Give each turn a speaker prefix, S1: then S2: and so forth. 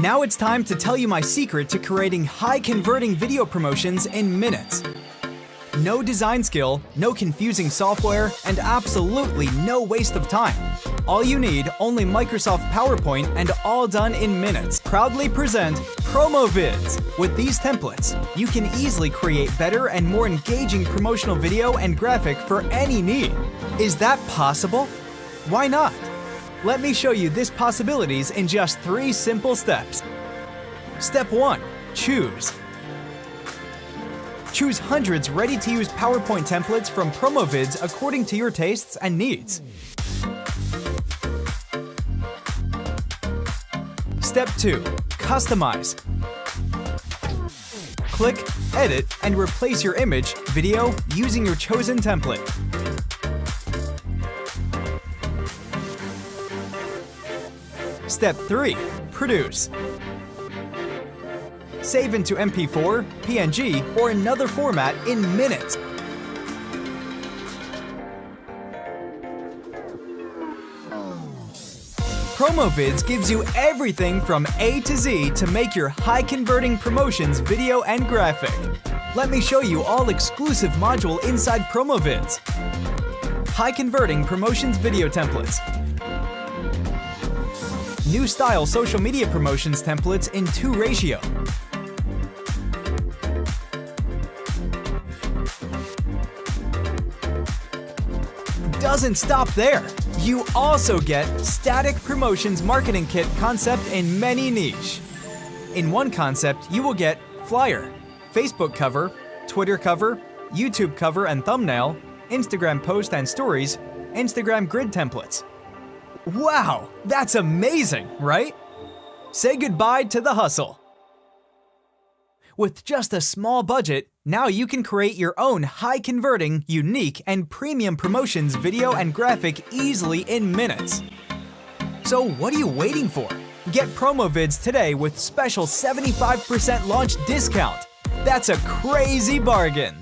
S1: Now it's time to tell you my secret to creating high-converting video promotions in minutes. No design skill, no confusing software, and absolutely no waste of time. All you need, only Microsoft PowerPoint, and all done in minutes. Proudly present PromoVidz. With these templates, you can easily create better and more engaging promotional video and graphic for any need. Is that possible? Why not? Let me show you these possibilities in just 3 simple steps. Step 1. Choose. Choose hundreds ready-to-use PowerPoint templates from PromoVidz according to your tastes and needs. Step 2. Customize. Click, edit, and replace your image, video using your chosen template. Step 3. Produce. Save into MP4, PNG, or another format in minutes. PromoVidz gives you everything from A to Z to make your high-converting promotions video and graphic. Let me show you all exclusive module inside PromoVidz. High-converting promotions video templates. New style social media promotions templates in 2 ratio. Doesn't stop there. You also get static promotions marketing kit concept in many niche. In one concept, you will get flyer, Facebook cover, Twitter cover, YouTube cover and thumbnail, Instagram post and stories, Instagram grid templates. Wow, that's amazing, right? Say goodbye to the hustle. With just a small budget, now you can create your own high-converting, unique, and premium promotions video and graphic easily in minutes. So what are you waiting for? Get PromoVidz today with special 75% launch discount. That's a crazy bargain!